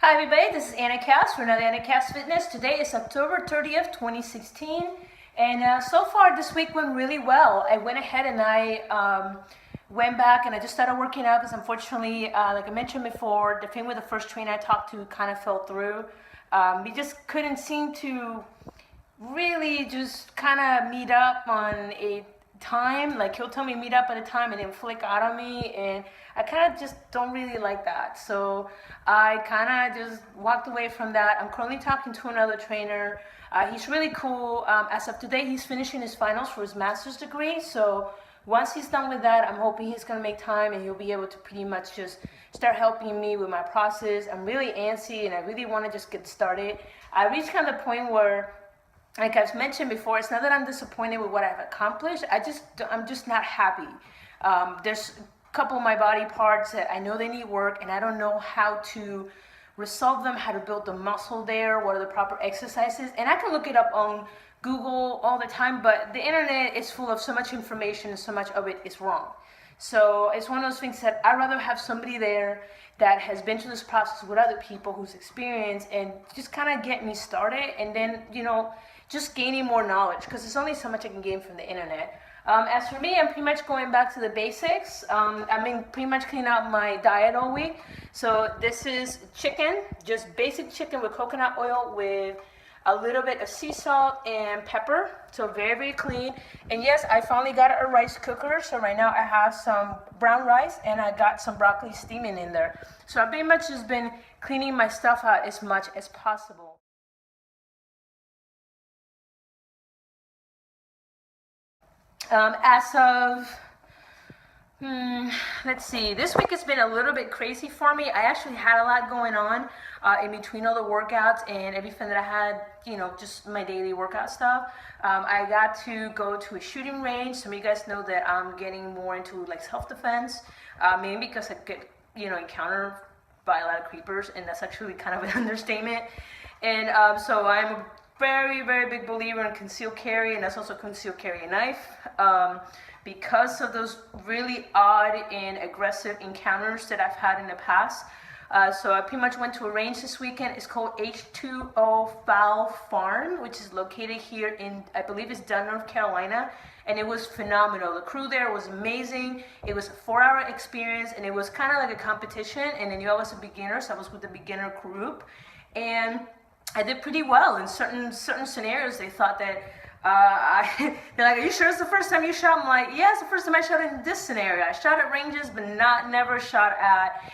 Hi everybody, this is Anna Cass for another Khayos Fitness. Today is October 30th, 2016, and so far this week went really well. I went ahead and I went back and I just started working out because unfortunately, like I mentioned before, the thing with the first trainer I talked to kind of fell through. We just couldn't seem to really just kind of meet up on a time. Like he'll tell me meet up at a time and then flick out on me, and I kind of just don't really like that. So I kind of just walked away from that. I'm currently talking to another trainer. He's really cool. As of today, he's finishing his finals for his master's degree. So once he's done with that, I'm hoping he's gonna make time and he'll be able to pretty much just start helping me with my process. I'm really antsy and I really want to just get started. I reached kind of the point where, like I've mentioned before, it's not that I'm disappointed with what I've accomplished. I'm just not happy. There's a couple of my body parts that I know they need work, and I don't know how to resolve them, how to build the muscle there, what are the proper exercises. And I can look it up on Google all the time, but the internet is full of so much information and so much of it is wrong. So it's one of those things that I'd rather have somebody there that has been through this process with other people who's experienced and just kind of get me started, and then, just gaining more knowledge, because there's only so much I can gain from the internet. As for me, I'm pretty much going back to the basics. I've been pretty much cleaning out my diet all week. So this is chicken, just basic chicken with coconut oil with a little bit of sea salt and pepper. So very, very clean. And yes, I finally got a rice cooker. So right now I have some brown rice and I got some broccoli steaming in there. So I've pretty much just been cleaning my stuff out as much as possible. As of, let's see, this week has been a little bit crazy for me. I actually had a lot going on in between all the workouts and everything that I had, just my daily workout stuff. I got to go to a shooting range. Some of you guys know that I'm getting more into like self-defense, mainly because I get, encountered by a lot of creepers, and that's actually kind of an understatement. And so I'm a very, very big believer in concealed carry, and that's also concealed carry a knife. Because of those really odd and aggressive encounters that I've had in the past. So I pretty much went to a range this weekend. It's called H2O Fowl Farm, which is located here in, I believe it's Dunn, North Carolina. And it was phenomenal. The crew there was amazing. It was a 4-hour experience, and it was kind of like a competition. And then I was a beginner, so I was with the beginner group. And I did pretty well in certain scenarios. They thought that they're like, "Are you sure it's the first time you shot?" I'm like, "Yeah, it's the first time I shot in this scenario. I shot at ranges, but never shot at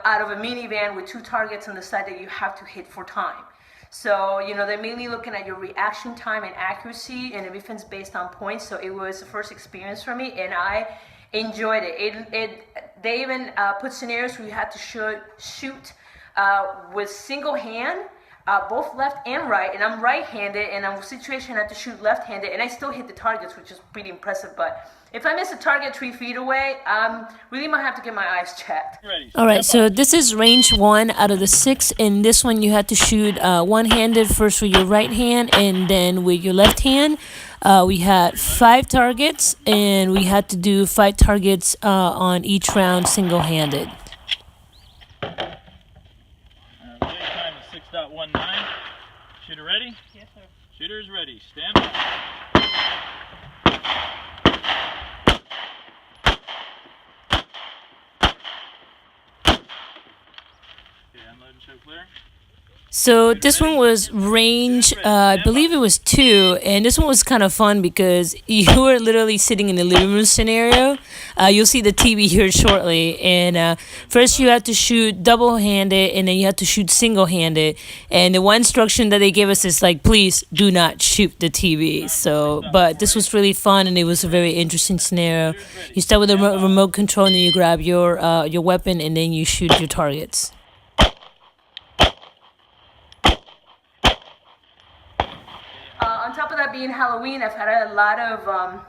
out of a minivan with 2 targets on the side that you have to hit for time." So, they're mainly looking at your reaction time and accuracy, and everything's based on points. So it was the first experience for me, and I enjoyed it. They even put scenarios where you had to shoot with single hand. Both left and right, and I'm right-handed, and I'm in a situation I have to shoot left-handed, and I still hit the targets, which is pretty impressive. But if I miss a target 3 feet away, really might have to get my eyes checked. All right, so this is range 1 out of the 6, and this one you had to shoot one-handed first with your right hand, and then with your left hand. We had 5 targets, and we had to do 5 targets on each round single-handed. Time is 6.19. Shooter ready? Yes, sir. Shooter is ready. Stand by. Okay, unload and show clear. So this one was range, I believe it was 2, and this one was kind of fun because you were literally sitting in the living room scenario. You'll see the TV here shortly, and first you had to shoot double-handed, and then you had to shoot single-handed, and the one instruction that they gave us is like, please do not shoot the TV. So, but this was really fun, and it was a very interesting scenario. You start with a remote control, and then you grab your weapon, and then you shoot your targets. On top of that being Halloween, I've had a lot of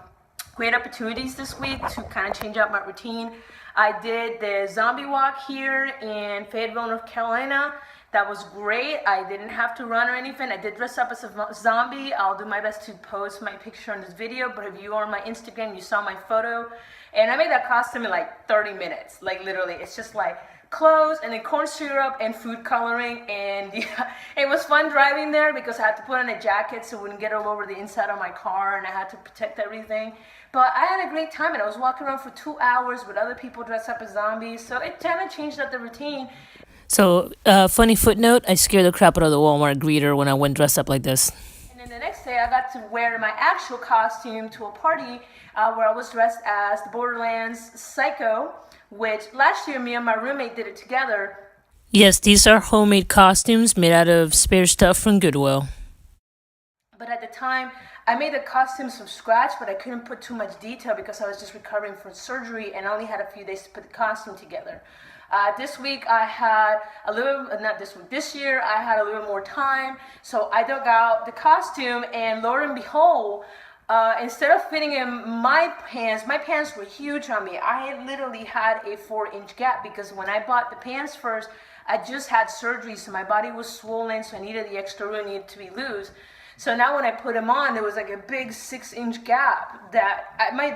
great opportunities this week to kind of change up my routine. I did the zombie walk here in Fayetteville, North Carolina. That was great. I didn't have to run or anything. I did dress up as a zombie. I'll do my best to post my picture on this video, but if you are on my Instagram, you saw my photo. And I made that costume in like 30 minutes, like literally. It's just like clothes, and then corn syrup and food coloring. And yeah, it was fun driving there because I had to put on a jacket so it wouldn't get all over the inside of my car, and I had to protect everything. But I had a great time, and I was walking around for 2 hours with other people dressed up as zombies, so it kind of changed up the routine. So, funny footnote, I scared the crap out of the Walmart greeter when I went dressed up like this. And then the next day, I got to wear my actual costume to a party where I was dressed as the Borderlands Psycho, which last year me and my roommate did it together. Yes, these are homemade costumes made out of spare stuff from Goodwill. But at the time, I made the costumes from scratch, but I couldn't put too much detail because I was just recovering from surgery and I only had a few days to put the costume together. This week I had a little, not this week, this year I had a little more time, so I dug out the costume, and lo and behold, instead of fitting in my pants were huge on me. I literally had a 4-inch gap because when I bought the pants first, I just had surgery, so my body was swollen, so I needed the extra room, needed to be loose. So now when I put them on, there was like a big 6-inch gap that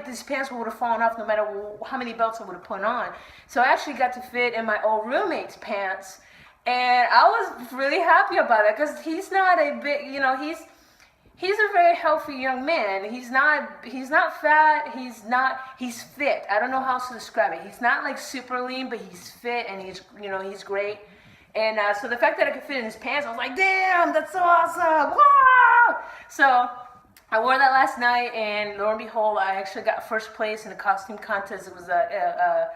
these pants would have fallen off no matter how many belts I would have put on. So I actually got to fit in my old roommate's pants, and I was really happy about it because he's not a big, he's a very healthy young man. He's not fat. He's fit. I don't know how else to describe it. He's not like super lean, but he's fit and he's great. And so the fact that I could fit in his pants, I was like, damn, that's so awesome. Wow! So I wore that last night, and lo and behold, I actually got first place in the costume contest. It was a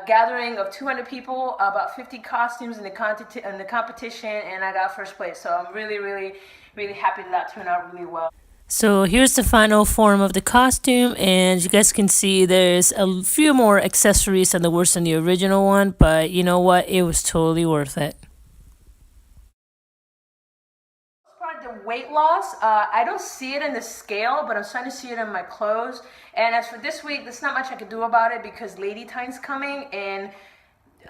gathering of 200 people, about 50 costumes in the competition, and I got first place. So I'm really, really, really happy that turned out really well. So here's the final form of the costume, and as you guys can see, there's a few more accessories than the worst than the original one, but you know what? It was totally worth it. The weight loss, I don't see it in the scale, but I'm starting to see it in my clothes. And as for this week, there's not much I could do about it because Lady Time's coming, and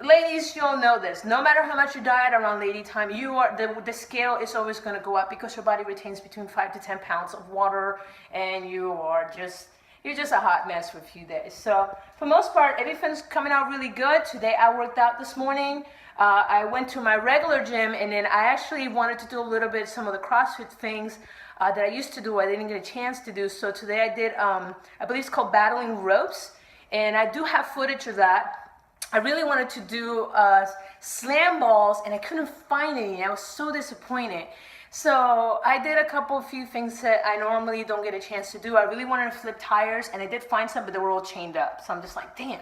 ladies, you'll know this. No matter how much you diet around Lady Time, the scale is always going to go up because your body retains between 5 to 10 pounds of water, and you're just a hot mess for a few days. So for the most part, everything's coming out really good. Today I worked out this morning. I went to my regular gym, and then I actually wanted to do a little bit some of the CrossFit things that I used to do. I didn't get a chance to do. So today I did, I believe it's called battling ropes, and I do have footage of that. I really wanted to do slam balls, and I couldn't find any. I was so disappointed. So I did a few things that I normally don't get a chance to do. I really wanted to flip tires, and I did find some, but they were all chained up. So I'm just like, damn.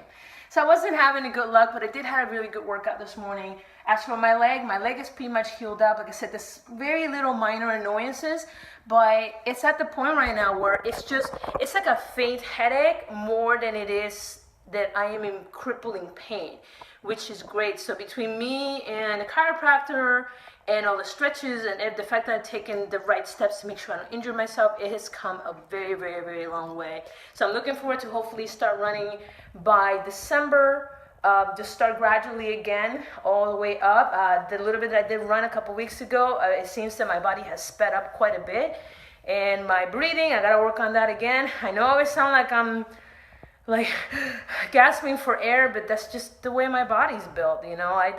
So I wasn't having a good luck, but I did have a really good workout this morning. As for my leg is pretty much healed up. Like I said, there's very little minor annoyances, but it's at the point right now where it's like a faint headache more than it is that I am in crippling pain, which is great. So between me and the chiropractor and all the stretches and the fact that I've taken the right steps to make sure I don't injure myself, it has come a very, very, very long way. So I'm looking forward to hopefully start running by December, just start gradually again, all the way up. The little bit that I did run a couple weeks ago, it seems that my body has sped up quite a bit. And my breathing, I gotta work on that again. I know I always sound like I'm like gasping for air, but that's just the way my body's built. I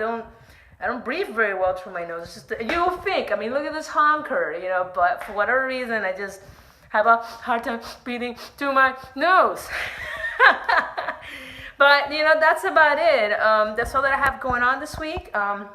don't breathe very well through my nose. It's just, you'll think, I mean, look at this honker, but for whatever reason, I just have a hard time breathing through my nose. But that's about it. That's all that I have going on this week. I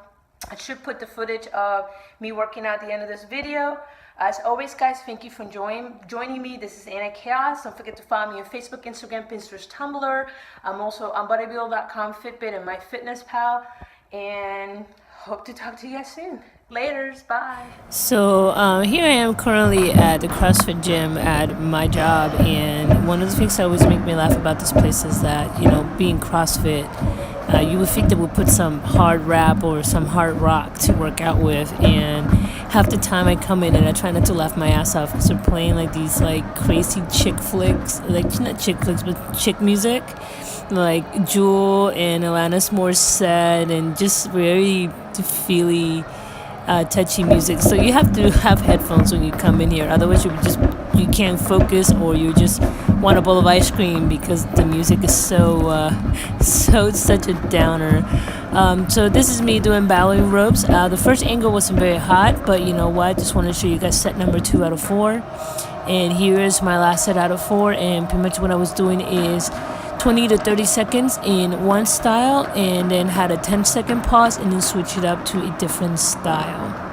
should put the footage of me working out at the end of this video. As always, guys, thank you for joining me. This is Anna Khayos. Don't forget to follow me on Facebook, Instagram, Pinterest, Tumblr. I'm also on bodybuilder.com, Fitbit, and MyFitnessPal. And hope to talk to you guys soon. Laters, bye. So here I am currently at the CrossFit gym at my job, and one of the things that always make me laugh about this place is that, being CrossFit, you would think they would put some hard rap or some hard rock to work out with, and half the time I come in and I try not to laugh my ass off because they're playing like these like crazy chick flicks, like not chick flicks but chick music, like Jewel and Alanis Morissette, and just very feely touchy music. So you have to have headphones when you come in here, otherwise you would just you can't focus, or you just want a bowl of ice cream because the music is so such a downer. So this is me doing bowling ropes. The first angle wasn't very hot, but you know what? Just want to show you guys set number 2 out of 4. And here is my last set out of 4. And pretty much what I was doing is 20 to 30 seconds in one style, and then had a 10-second pause, and then switch it up to a different style.